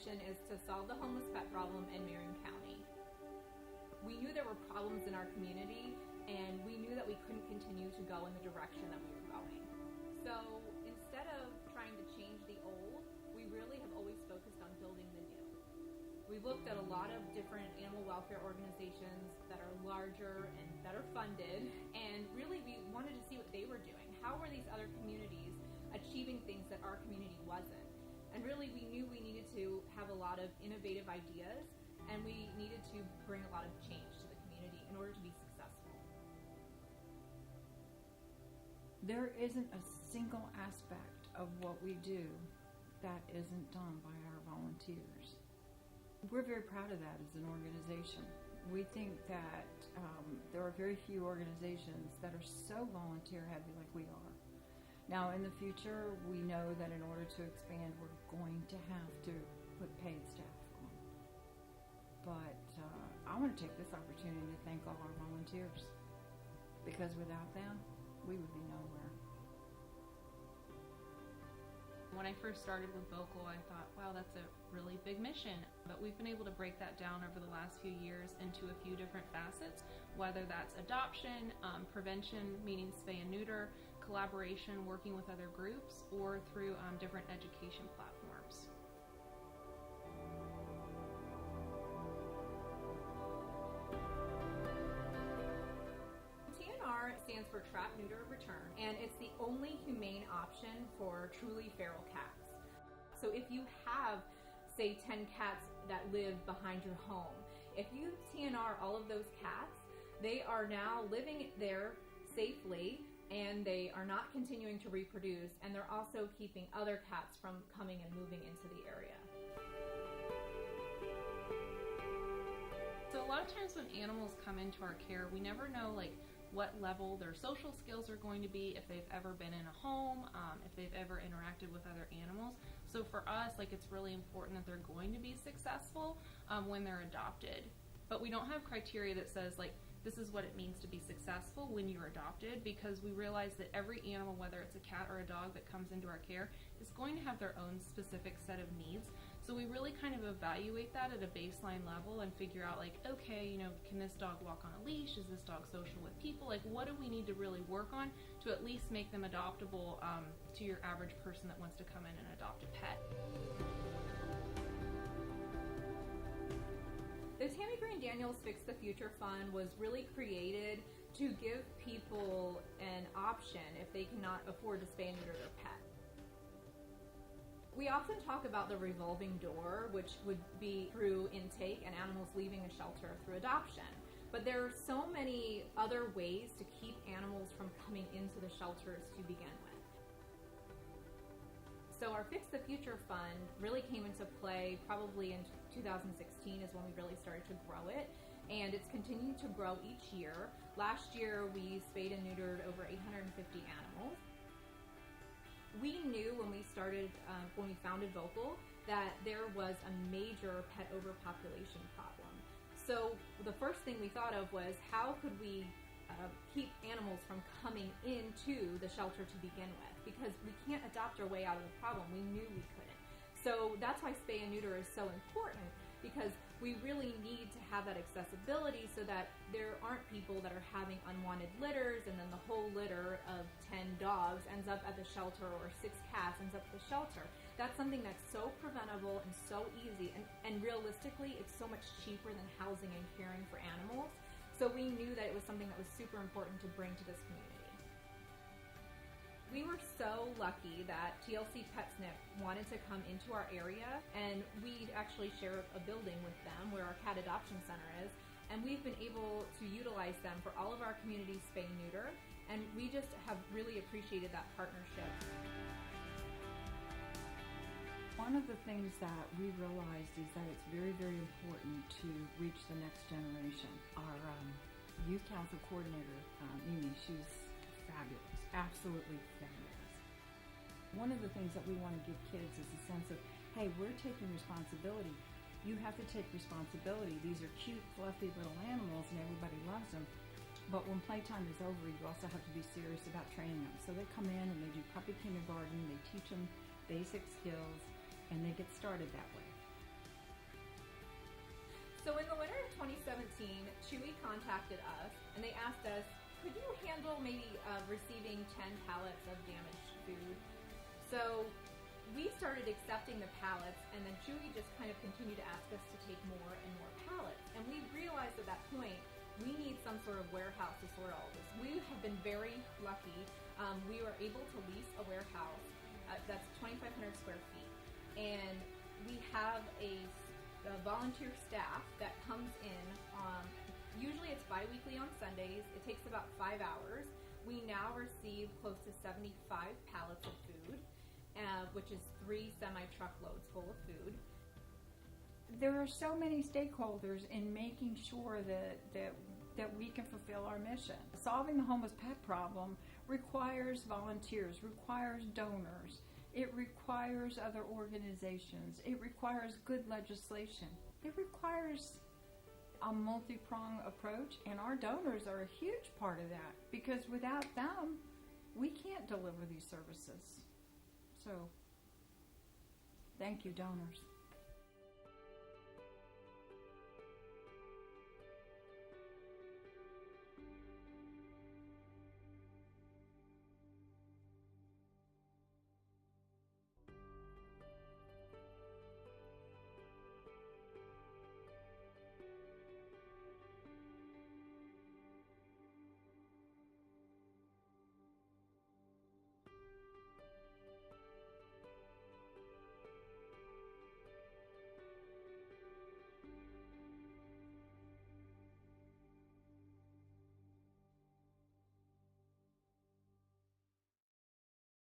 mission is to solve the homeless pet problem in Marion County. We knew there were problems in our community, and we knew that we couldn't continue to go in the direction that we were going. So instead of trying to change the old, we really have always focused on building the new. We've looked at a lot of different animal welfare organizations that are larger and better funded, and really we wanted to see what they were doing. How were these other communities achieving things that our community wasn't? And really we knew we needed to have a lot of innovative ideas, and we needed to bring a lot of change to the community in order to be successful. There isn't a single aspect of what we do that isn't done by our volunteers. We're very proud of that as an organization. We think that there are very few organizations that are so volunteer heavy like we are. Now in the future, we know that in order to expand, we're going to have to put paid staff on. But I want to take this opportunity to thank all our volunteers, because without them, we would be nowhere. When I first started with Vocal, I thought, wow, that's a really big mission. But we've been able to break that down over the last few years into a few different facets, whether that's adoption, prevention, meaning spay and neuter, collaboration, working with other groups, or through different education platforms. TNR stands for Trap, Neuter, Return, and it's the only humane option for truly feral cats. So if you have, say, 10 cats that live behind your home, if you TNR all of those cats, they are now living there safely, and they are not continuing to reproduce, and they're also keeping other cats from coming and moving into the area. So a lot of times when animals come into our care, we never know what level their social skills are going to be, if they've ever been in a home, if they've ever interacted with other animals. So for us, it's really important that they're going to be successful when they're adopted. But we don't have criteria that says this is what it means to be successful when you're adopted, because we realize that every animal, whether it's a cat or a dog that comes into our care, is going to have their own specific set of needs. So we really kind of evaluate that at a baseline level and figure out okay, can this dog walk on a leash? Is this dog social with people? What do we need to really work on to at least make them adoptable to your average person that wants to come in and adopt a pet? The Tammy Green Daniels Fix the Future Fund was really created to give people an option if they cannot afford to spay and neuter their pet. We often talk about the revolving door, which would be through intake and animals leaving a shelter through adoption. But there are so many other ways to keep animals from coming into the shelters to begin with. So our Fix the Future Fund really came into play probably in 2016 is when we really started to grow it, and it's continued to grow each year. Last year we spayed and neutered over 850 animals. We knew when we started, when we founded Vocal, that there was a major pet overpopulation problem. So the first thing we thought of was how could we keep animals from coming into the shelter to begin with, because we can't adopt our way out of the problem. We knew we couldn't. So that's why spay and neuter is so important, because we really need to have that accessibility so that there aren't people that are having unwanted litters, and then the whole litter of 10 dogs ends up at the shelter, or 6 cats ends up at the shelter. That's something that's so preventable and so easy, and realistically it's so much cheaper than housing and caring for animals. So we knew that it was something that was super important to bring to this community. We were so lucky that TLC PetSnip wanted to come into our area, and we actually share a building with them where our cat adoption center is, and we've been able to utilize them for all of our community spay and neuter, and we just have really appreciated that partnership. One of the things that we realized is that it's very, very important to reach the next generation. Our youth council coordinator, Mimi, she's fabulous, absolutely fabulous. One of the things that we want to give kids is a sense of, hey, we're taking responsibility. You have to take responsibility. These are cute, fluffy little animals and everybody loves them. But when playtime is over, you also have to be serious about training them. So they come in and they do puppy kindergarten, they teach them basic skills, and they get started that way. So in the winter of 2017, Chewy contacted us, and they asked us, could you handle maybe receiving 10 pallets of damaged food? So we started accepting the pallets, and then Chewy just kind of continued to ask us to take more and more pallets. And we realized at that point, we need some sort of warehouse to store all this. We have been very lucky. We were able to lease a warehouse that's 2,500 square feet. And we have a volunteer staff that comes in. Usually it's bi-weekly on Sundays. It takes about 5 hours. We now receive close to 75 pallets of food, which is 3 semi-truckloads full of food. There are so many stakeholders in making sure that we can fulfill our mission. Solving the homeless pet problem requires volunteers, requires donors, it requires other organizations, it requires good legislation, it requires a multi-pronged approach, and our donors are a huge part of that, because without them, we can't deliver these services. So, thank you, donors.